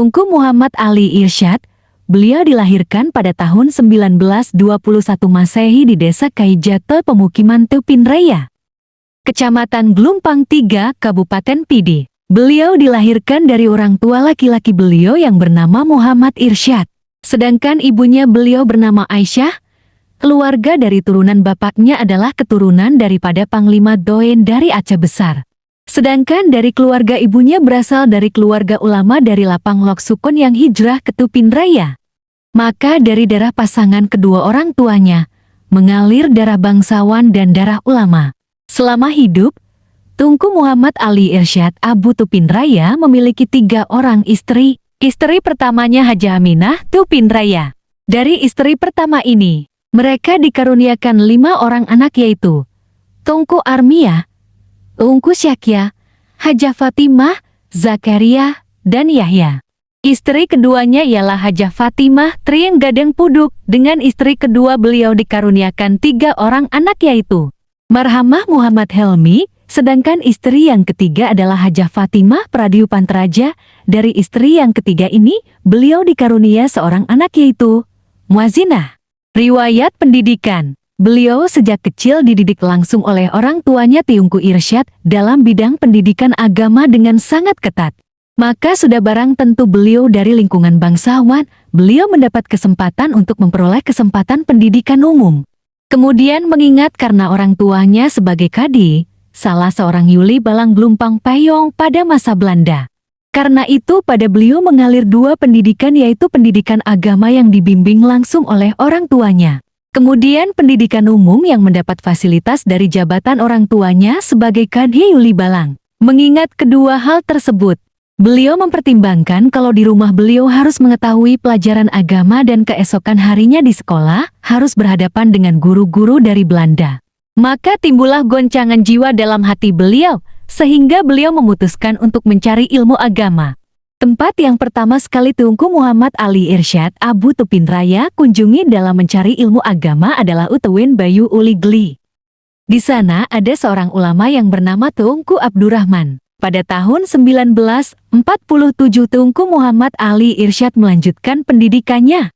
Tunku Muhammad Ali Irsyad, beliau dilahirkan pada tahun 1921 Masehi di Desa Kaijato, Pemukiman Tupin Raya, Kecamatan Glumpang 3, Kabupaten Pidi. Beliau dilahirkan dari orang tua laki-laki beliau yang bernama Muhammad Irsyad. Sedangkan ibunya beliau bernama Aisyah. Keluarga dari turunan bapaknya adalah keturunan daripada Panglima Doen dari Aceh Besar. Sedangkan dari keluarga ibunya berasal dari keluarga ulama dari Lapang Lok Sukun yang hijrah ke Tupin Raya. Maka dari darah pasangan kedua orang tuanya, mengalir darah bangsawan dan darah ulama. Selama hidup, Tunku Muhammad Ali Irsyad Abu Tupin Raya memiliki 3 orang istri. Istri pertamanya Hajah Aminah Tupin Raya. Dari istri pertama ini, mereka dikaruniakan 5 orang anak yaitu Tunku Armiyah, Tunku Syakya, Hajah Fatimah, Zakaria, dan Yahya. Istri keduanya ialah Hajah Fatimah Trieng Gadeng Puduk. Dengan istri kedua beliau dikaruniakan 3 orang anak yaitu Marhamah Muhammad Helmi, sedangkan istri yang ketiga adalah Hajah Fatimah Pradiu Panteraja. Dari istri yang ketiga ini, beliau dikarunia seorang anak yaitu Muazinah. Riwayat pendidikan. Beliau sejak kecil dididik langsung oleh orang tuanya Tunku Irsyad dalam bidang pendidikan agama dengan sangat ketat. Maka sudah barang tentu beliau dari lingkungan bangsawan, beliau mendapat kesempatan untuk memperoleh kesempatan pendidikan umum. Kemudian mengingat karena orang tuanya sebagai kadi, salah seorang Yuli Balang Glumpang Payong pada masa Belanda. Karena itu pada beliau mengalir 2 pendidikan yaitu pendidikan agama yang dibimbing langsung oleh orang tuanya. Kemudian pendidikan umum yang mendapat fasilitas dari jabatan orang tuanya sebagai Kadhi Yuli Balang. Mengingat kedua hal tersebut, beliau mempertimbangkan kalau di rumah beliau harus mengetahui pelajaran agama dan keesokan harinya di sekolah harus berhadapan dengan guru-guru dari Belanda. Maka timbullah goncangan jiwa dalam hati beliau, sehingga beliau memutuskan untuk mencari ilmu agama. Tempat yang pertama sekali Tunku Muhammad Ali Irsyad Abu Tupin Raya kunjungi dalam mencari ilmu agama adalah Utewin Bayu Uli Gli. Di sana ada seorang ulama yang bernama Tunku Abdurrahman. Pada tahun 1947 Tunku Muhammad Ali Irsyad melanjutkan pendidikannya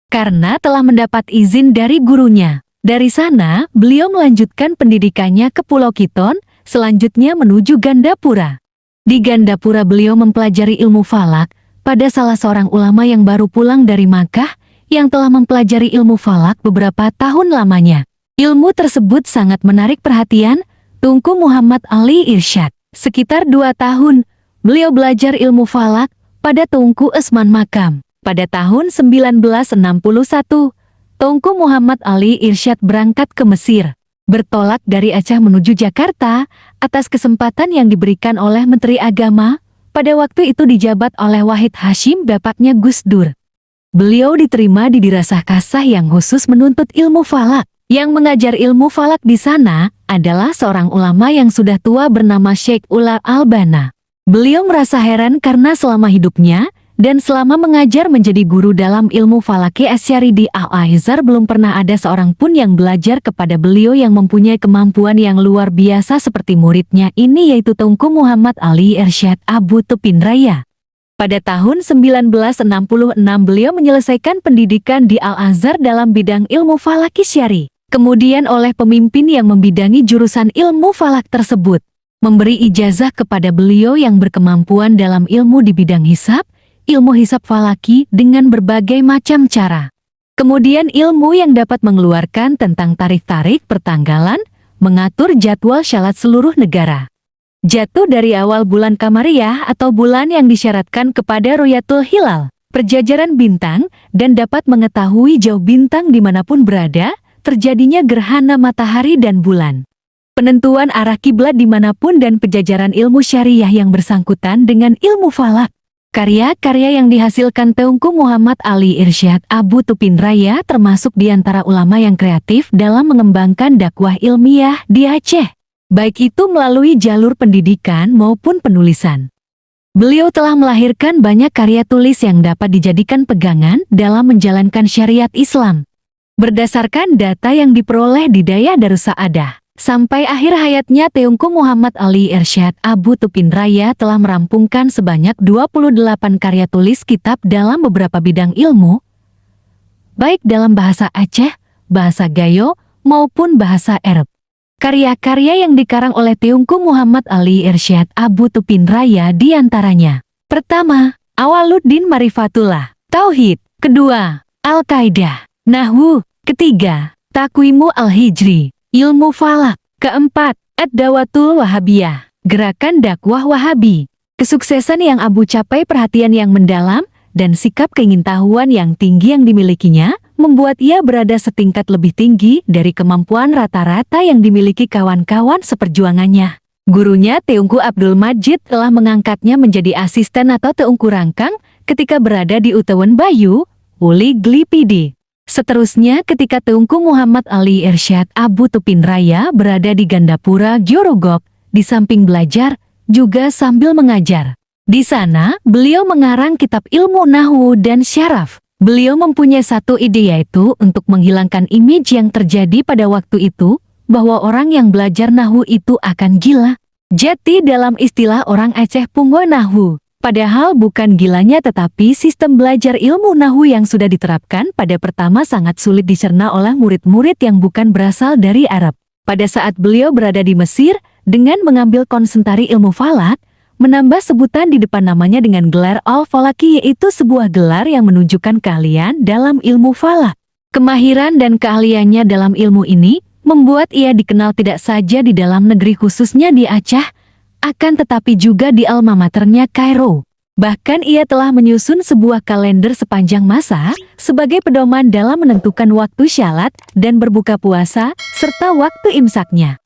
karena telah mendapat izin dari gurunya. Dari sana, beliau melanjutkan pendidikannya ke Pulau Kiton, selanjutnya menuju Gandapura. Di Gandapura beliau mempelajari ilmu falak pada salah seorang ulama yang baru pulang dari Makkah yang telah mempelajari ilmu falak beberapa tahun lamanya. Ilmu tersebut sangat menarik perhatian Tunku Muhammad Ali Irsyad. Sekitar 2 tahun, beliau belajar ilmu falak pada Tunku Usman Makam. Pada tahun 1961, Tunku Muhammad Ali Irsyad berangkat ke Mesir. Bertolak dari Aceh menuju Jakarta atas kesempatan yang diberikan oleh Menteri Agama, pada waktu itu dijabat oleh Wahid Hashim bapaknya Gus Dur. Beliau diterima di Dirasah Kasah yang khusus menuntut ilmu falak. Yang mengajar ilmu falak di sana adalah seorang ulama yang sudah tua bernama Sheikh Ula Albana. Beliau merasa heran karena selama hidupnya dan selama mengajar menjadi guru dalam ilmu falaki asyari di Al-Azhar belum pernah ada seorang pun yang belajar kepada beliau yang mempunyai kemampuan yang luar biasa seperti muridnya ini yaitu Tunku Muhammad Ali Irsyad Abu Tupin Raya. Pada tahun 1966 beliau menyelesaikan pendidikan di Al-Azhar dalam bidang ilmu falaki syari. Kemudian oleh pemimpin yang membidangi jurusan ilmu falak tersebut, memberi ijazah kepada beliau yang berkemampuan dalam ilmu di bidang hisab, ilmu hisab falaki dengan berbagai macam cara. Kemudian ilmu yang dapat mengeluarkan tentang tarik-tarik pertanggalan, mengatur jadwal syalat seluruh negara. Jatuh dari awal bulan Qamariyah atau bulan yang disyaratkan kepada Ru'yatul Hilal, perjajaran bintang, dan dapat mengetahui jauh bintang dimanapun berada, terjadinya gerhana matahari dan bulan. Penentuan arah kiblat dimanapun dan pejajaran ilmu syariah yang bersangkutan dengan ilmu falak. Karya-karya yang dihasilkan Tunku Muhammad Ali Irsyad Abu Tupin Raya termasuk di antara ulama yang kreatif dalam mengembangkan dakwah ilmiah di Aceh, baik itu melalui jalur pendidikan maupun penulisan. Beliau telah melahirkan banyak karya tulis yang dapat dijadikan pegangan dalam menjalankan syariat Islam. Berdasarkan data yang diperoleh di Daya Darussaadah, Sampai akhir hayatnya Teungku Muhammad Ali Irsyad Abu Tupin Raya telah merampungkan sebanyak 28 karya tulis kitab dalam beberapa bidang ilmu, baik dalam bahasa Aceh, bahasa Gayo, maupun bahasa Arab. Karya-karya yang dikarang oleh Teungku Muhammad Ali Irsyad Abu Tupin Raya diantaranya: pertama, Awaluddin Marifatullah, Tauhid; kedua, Al-Qaidah, Nahwu; ketiga, Takwimu Al-Hijri, ilmu falak; keempat, Ad-Dawatul Wahabiyah, gerakan dakwah Wahabi. Kesuksesan yang Abu capai, perhatian yang mendalam, dan sikap keingintahuan yang tinggi yang dimilikinya, membuat ia berada setingkat lebih tinggi dari kemampuan rata-rata yang dimiliki kawan-kawan seperjuangannya. Gurunya Teungku Abdul Majid telah mengangkatnya menjadi asisten atau Teungku Rangkang ketika berada di Utewen Bayu, Uli Glipidi. Seterusnya ketika Teungku Muhammad Ali Irsyad Abu Tupin Raya berada di Gandapura, Gyorogok, di samping belajar, juga sambil mengajar. Di sana, beliau mengarang kitab ilmu Nahwu dan Syaraf. Beliau mempunyai satu ide, yaitu untuk menghilangkan image yang terjadi pada waktu itu, bahwa orang yang belajar Nahwu itu akan gila. Jadi dalam istilah orang Aceh Pungo Nahwu. Padahal bukan gilanya, tetapi sistem belajar ilmu Nahwu yang sudah diterapkan pada pertama sangat sulit dicerna oleh murid-murid yang bukan berasal dari Arab. Pada saat beliau berada di Mesir, dengan mengambil konsentari ilmu falak, menambah sebutan di depan namanya dengan gelar Al-Falaki, yaitu sebuah gelar yang menunjukkan keahlian dalam ilmu falak. Kemahiran dan keahliannya dalam ilmu ini membuat ia dikenal tidak saja di dalam negeri khususnya di Aceh, akan tetapi juga di alma maternya Kairo. Bahkan ia telah menyusun sebuah kalender sepanjang masa sebagai pedoman dalam menentukan waktu syalat dan berbuka puasa, serta waktu imsaknya.